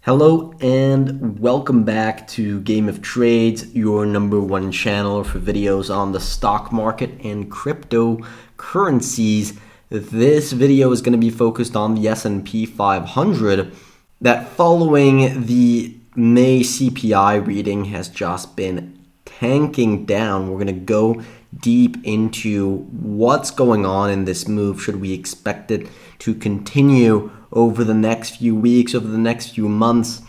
Hello and welcome back to Game of Trades, your #1 channel for videos on the stock market and cryptocurrencies. This video is going to be focused on the S&P 500 that following the May CPI reading has just been tanking down. We're going to go deep into what's going on in this move. Should we expect it to continue over the next few weeks, over the next few months?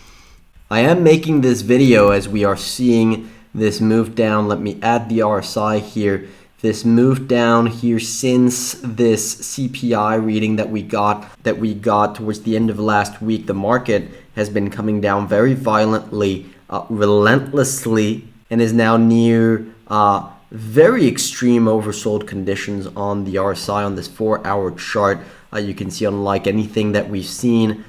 I am making this video as we are seeing this move down. Let me add the RSI here. This move down here since this CPI reading that we got towards the end of last week. The market has been coming down very violently, relentlessly, and is now near very extreme oversold conditions on the RSI on this 4-hour chart. You can see unlike anything that we've seen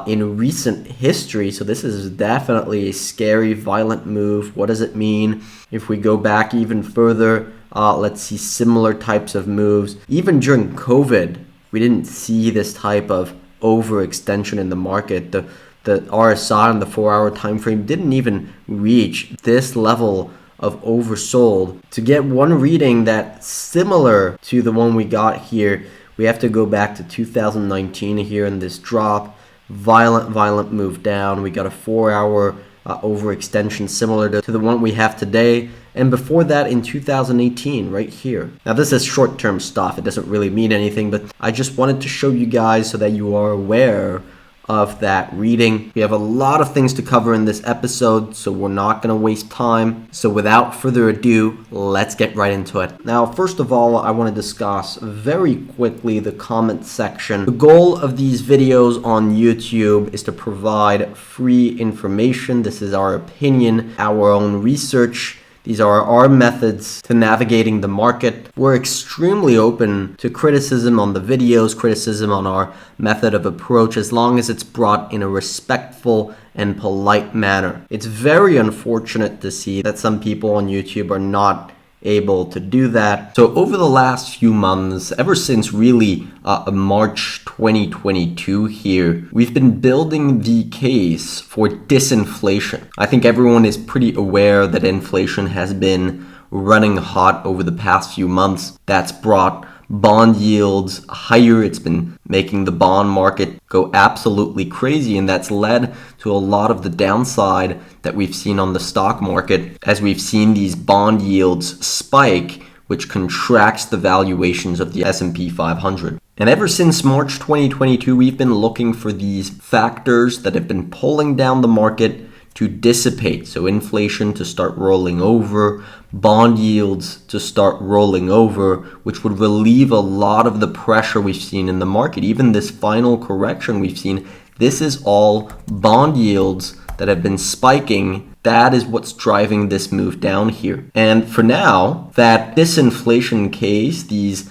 in recent history. So this is definitely a scary, violent move. What does it mean? If we go back even further, let's see similar types of moves. Even during COVID, we didn't see this type of overextension in the market. The RSI on the 4-hour time frame didn't even reach this level of oversold. To get one reading that's similar to the one we got here, we have to go back to 2019 here in this drop. Violent move down. We got a 4-hour overextension similar to the one we have today. And before that in 2018, right here. Now this is short-term stuff. It doesn't really mean anything, but I just wanted to show you guys so that you are aware of that reading. We have a lot of things to cover in this episode, so we're not going to waste time. So without further ado, let's get right into it. Now, first of all, I want to discuss very quickly the comment section. The goal of these videos on YouTube is to provide free information. This is our opinion, our own research. These are our methods to navigating the market. We're extremely open to criticism on the videos, criticism on our method of approach, as long as it's brought in a respectful and polite manner. It's very unfortunate to see that some people on YouTube are not able to do that. So over the last few months, ever since really March 2022 here, we've been building the case for disinflation. I think everyone is pretty aware that inflation has been running hot over the past few months. That's brought bond yields higher. It's been making the bond market go absolutely crazy, and that's led to a lot of the downside that we've seen on the stock market as we've seen these bond yields spike, which contracts the valuations of the S&P 500. And ever since March 2022, we've been looking for these factors that have been pulling down the market to dissipate. So inflation to start rolling over, bond yields to start rolling over, which would relieve a lot of the pressure we've seen in the market. Even this final correction we've seen, this is all bond yields that have been spiking. That is what's driving this move down here. And for now, that disinflation case, these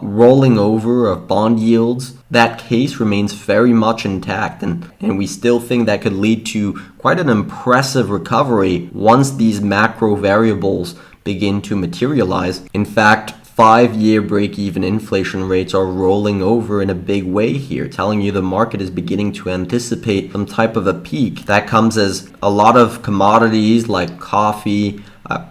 rolling over of bond yields, that case remains very much intact, and we still think that could lead to quite an impressive recovery once these macro variables begin to materialize. In fact, 5-year break-even inflation rates are rolling over in a big way here, telling you the market is beginning to anticipate some type of a peak. That comes as a lot of commodities like coffee,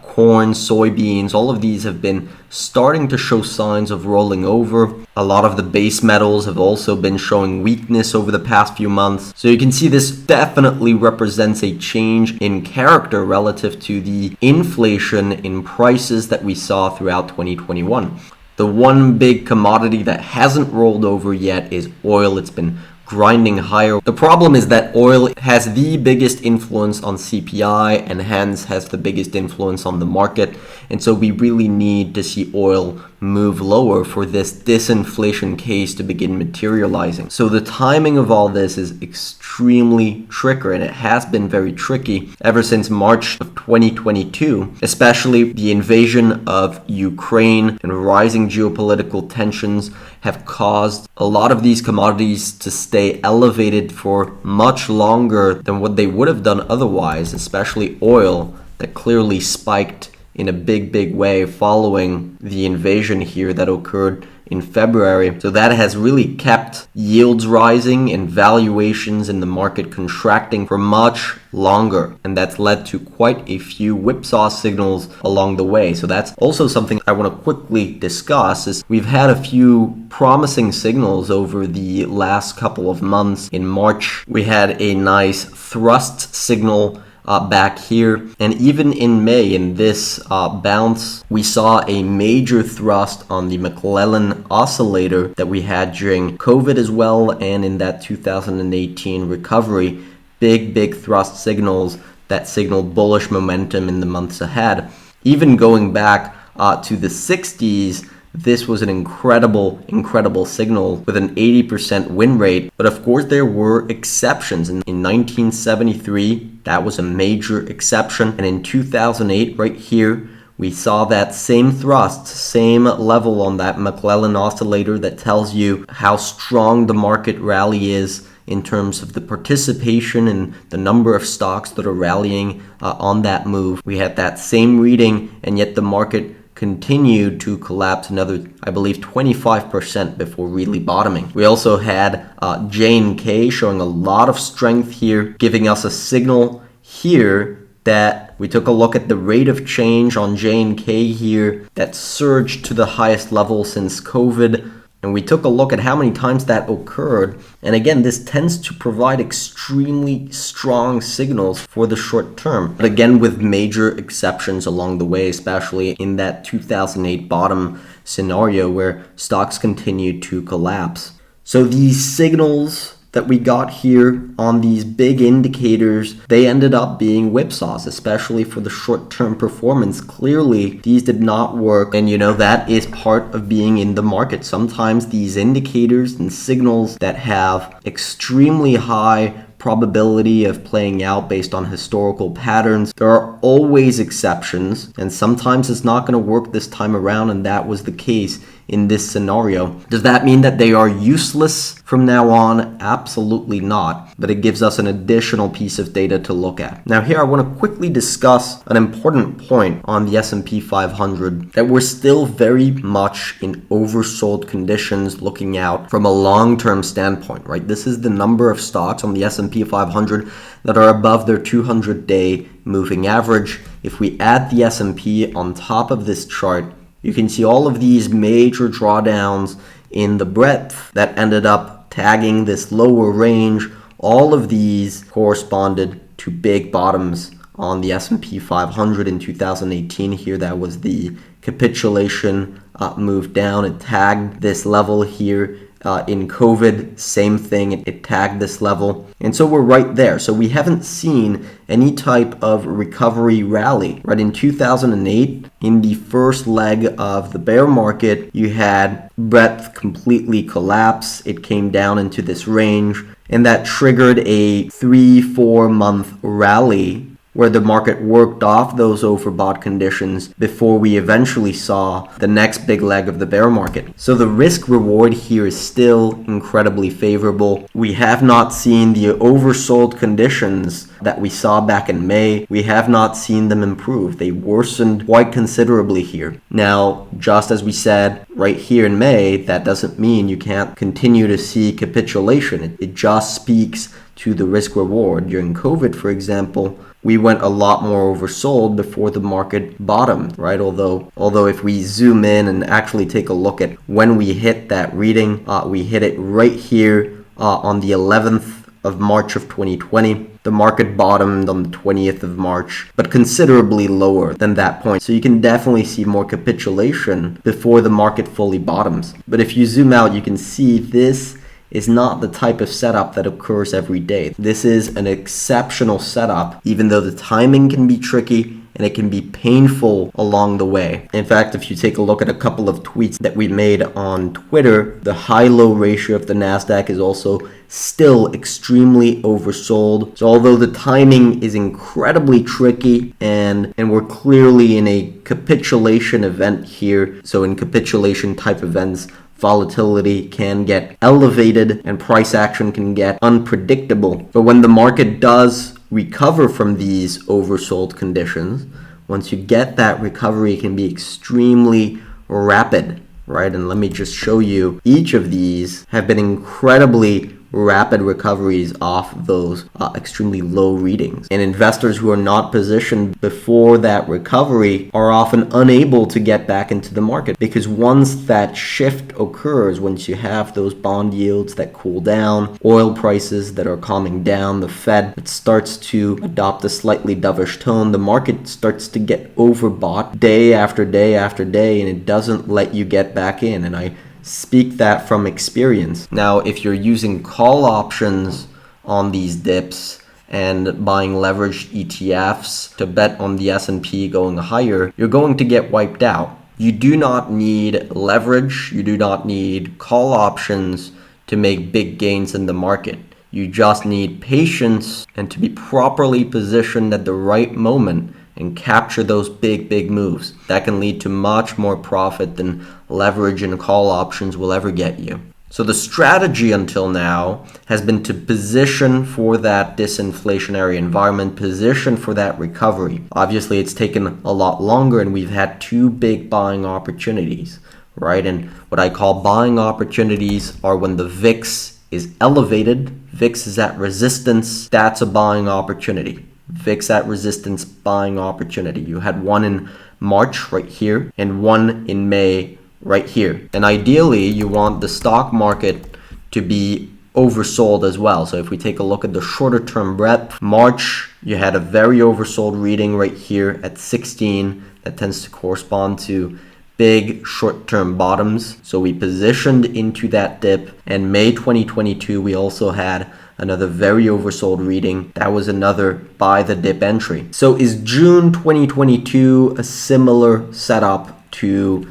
corn, soybeans, all of these have been starting to show signs of rolling over. A lot of the base metals have also been showing weakness over the past few months. So you can see this definitely represents a change in character relative to the inflation in prices that we saw throughout 2021. The one big commodity that hasn't rolled over yet is oil. It's been grinding higher. The problem is that oil has the biggest influence on CPI and hence has the biggest influence on the market. And so we really need to see oil move lower for this disinflation case to begin materializing. So the timing of all this is extremely tricky, and it has been very tricky ever since March of 2022, especially the invasion of Ukraine and rising geopolitical tensions have caused a lot of these commodities to stay elevated for much longer than what they would have done otherwise, especially oil that clearly spiked in a big way following the invasion here that occurred in February. So that has really kept yields rising and valuations in the market contracting for much longer. And that's led to quite a few whipsaw signals along the way. So that's also something I want to quickly discuss is we've had a few promising signals over the last couple of months. In March, we had a nice thrust signal back here, and even in May in this bounce we saw a major thrust on the McClellan oscillator that we had during COVID as well, and in that 2018 recovery. Big thrust signals that signal bullish momentum in the months ahead. Even going back to the 60s, this was an incredible signal with an 80% win rate. But of course, there were exceptions. In 1973, that was a major exception. And in 2008, right here, we saw that same thrust, same level on that McClellan oscillator that tells you how strong the market rally is in terms of the participation and the number of stocks that are rallying on that move. We had that same reading, and yet the market continued to collapse another, I believe, 25% before really bottoming. We also had J&K showing a lot of strength here, giving us a signal here that we took a look at the rate of change on J&K here that surged to the highest level since COVID. And we took a look at how many times that occurred. And again, this tends to provide extremely strong signals for the short term. But again, with major exceptions along the way, especially in that 2008 bottom scenario where stocks continued to collapse. So these signals that we got here on these big indicators, they ended up being whipsaws, especially for the short-term performance. Clearly, these did not work, and that is part of being in the market. Sometimes these indicators and signals that have extremely high probability of playing out based on historical patterns. There are always exceptions, and sometimes it's not going to work this time around, and that was the case in this scenario. Does that mean that they are useless from now on? Absolutely not, but it gives us an additional piece of data to look at. Now here I want to quickly discuss an important point on the S&P 500, that we're still very much in oversold conditions looking out from a long-term standpoint, right? This is the number of stocks on the S&P 500 that are above their 200-day moving average. If we add the S&P on top of this chart, you can see all of these major drawdowns in the breadth that ended up tagging this lower range. All of these corresponded to big bottoms on the S&P 500 in 2018 here. That was the capitulation move down. It tagged this level here. In COVID, same thing, it tagged this level. And so we're right there. So we haven't seen any type of recovery rally, right? In 2008, in the first leg of the bear market, you had breadth completely collapse. It came down into this range, and that triggered a 3-4 month rally where the market worked off those overbought conditions before we eventually saw the next big leg of the bear market. So the risk reward here is still incredibly favorable. We have not seen the oversold conditions that we saw back in May. We have not seen them improve. They worsened quite considerably here. Now, just as we said right here in May, that doesn't mean you can't continue to see capitulation. It just speaks to the risk reward. During COVID, for example, we went a lot more oversold before the market bottomed, right? Although if we zoom in and actually take a look at when we hit that reading, we hit it right here on the 11th of March of 2020. The market bottomed on the 20th of March, but considerably lower than that point. So you can definitely see more capitulation before the market fully bottoms. But if you zoom out, you can see this is not the type of setup that occurs every day. This is an exceptional setup, even though the timing can be tricky and it can be painful along the way. In fact, if you take a look at a couple of tweets that we made on Twitter, the high-low ratio of the NASDAQ is also still extremely oversold. So although the timing is incredibly tricky and we're clearly in a capitulation event here, so in capitulation type events, volatility can get elevated and price action can get unpredictable. But when the market does recover from these oversold conditions, once you get that recovery, it can be extremely rapid, right? And let me just show you, each of these have been incredibly rapid recoveries off those extremely low readings. And investors who are not positioned before that recovery are often unable to get back into the market, because once that shift occurs, once you have those bond yields that cool down, oil prices that are calming down, the Fed that starts to adopt a slightly dovish tone, the market starts to get overbought day after day after day, and it doesn't let you get back in. And I speak that from experience. Now, if you're using call options on these dips and buying leveraged ETFs to bet on the S&P going higher, you're going to get wiped out. You do not need leverage, you do not need call options to make big gains in the market. You just need patience and to be properly positioned at the right moment and capture those big moves. That can lead to much more profit than leverage and call options will ever get you. So the strategy until now has been to position for that disinflationary environment, position for that recovery. Obviously, it's taken a lot longer, and we've had two big buying opportunities, right? And what I call buying opportunities are when the VIX is elevated, VIX is at resistance, that's a buying opportunity. VIX at resistance, buying opportunity. You had one in March right here and one in May right here. And ideally, you want the stock market to be oversold as well. So if we take a look at the shorter term breadth, March, you had a very oversold reading right here at 16. That tends to correspond to big short-term bottoms. So we positioned into that dip. And May 2022, we also had another very oversold reading. That was another buy the dip entry. So is June 2022 a similar setup to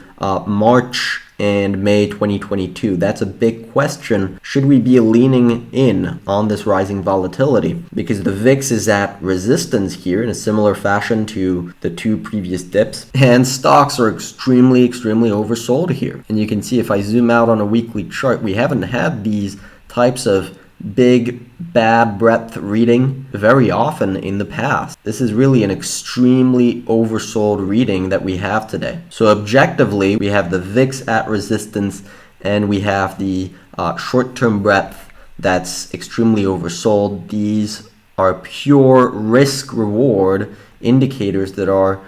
March and May 2022? That's a big question. Should we be leaning in on this rising volatility? Because the VIX is at resistance here in a similar fashion to the two previous dips, and stocks are extremely oversold here. And you can see if I zoom out on a weekly chart, we haven't had these types of big bad breadth reading very often in the past. This is really an extremely oversold reading that we have today. So objectively, we have the VIX at resistance and we have the short-term breadth that's extremely oversold. These are pure risk reward indicators that are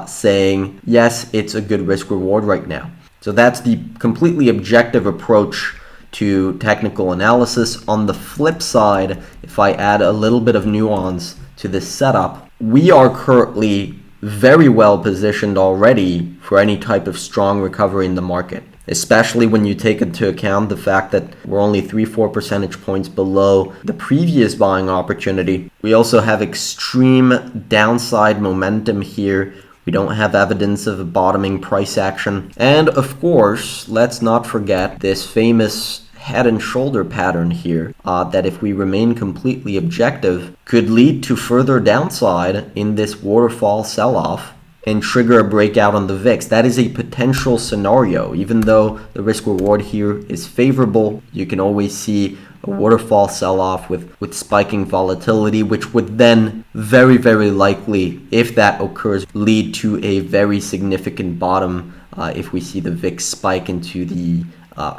saying, yes, it's a good risk reward right now. So that's the completely objective approach to technical analysis. On the flip side, if I add a little bit of nuance to this setup, we are currently very well positioned already for any type of strong recovery in the market, especially when you take into account the fact that we're only 3-4 percentage points below the previous buying opportunity. We also have extreme downside momentum here. We don't have evidence of a bottoming price action. And of course, let's not forget this famous head and shoulder pattern here that, if we remain completely objective, could lead to further downside in this waterfall sell-off and trigger a breakout on the VIX. That is a potential scenario. Even though the risk reward here is favorable, you can always see a waterfall sell-off with spiking volatility, which would then very likely, if that occurs, lead to a very significant bottom. If we see the VIX spike into the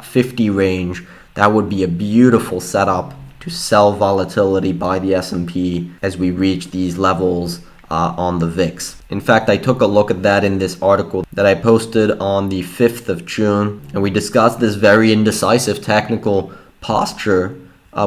50 range, that would be a beautiful setup to sell volatility by the S&P as we reach these levels on the VIX. In fact, I took a look at that in this article that I posted on the 5th of June, and we discussed this very indecisive technical posture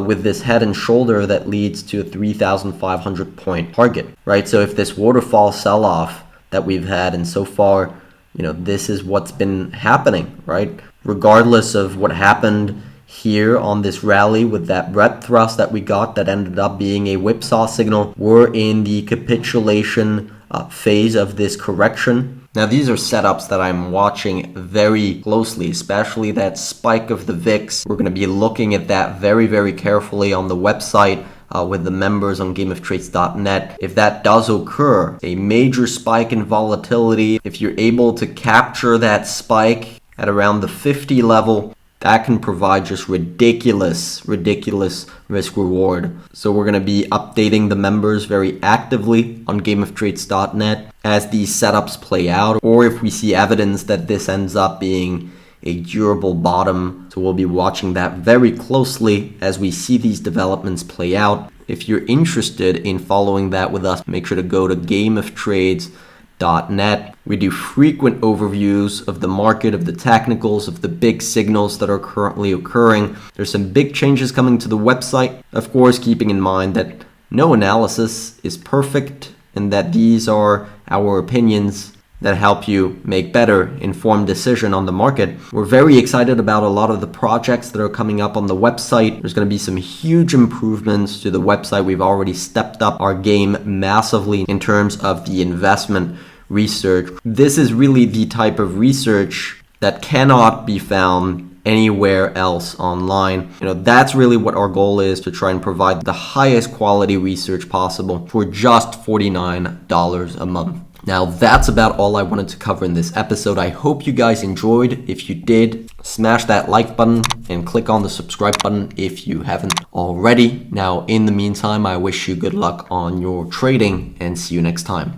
with this head and shoulder that leads to a 3,500 point target, right? So if this waterfall sell-off that we've had, and so far, this is what's been happening, right? Regardless of what happened here on this rally with that breadth thrust that we got that ended up being a whipsaw signal, we're in the capitulation phase of this correction. Now, these are setups that I'm watching very closely, especially that spike of the VIX. We're going to be looking at that very carefully on the website with the members on gameoftrades.net. If that does occur, a major spike in volatility, if you're able to capture that spike at around the 50 level, that can provide just ridiculous risk reward. So we're going to be updating the members very actively on gameoftrades.net as these setups play out, or if we see evidence that this ends up being a durable bottom. So we'll be watching that very closely as we see these developments play out. If you're interested in following that with us, make sure to go to gameoftrades.net. We do frequent overviews of the market, of the technicals, of the big signals that are currently occurring. There's some big changes coming to the website. Of course, keeping in mind that no analysis is perfect and that these are our opinions that help you make better informed decision on the market. We're very excited about a lot of the projects that are coming up on the website. There's going to be some huge improvements to the website. We've already stepped up our game massively in terms of the investment research. This is really the type of research that cannot be found anywhere else online. That's really what our goal is, to try and provide the highest quality research possible for just $49 a month. Now, that's about all I wanted to cover in this episode. I hope you guys enjoyed. If you did, smash that like button and click on the subscribe button if you haven't already. Now, in the meantime, I wish you good luck on your trading and see you next time.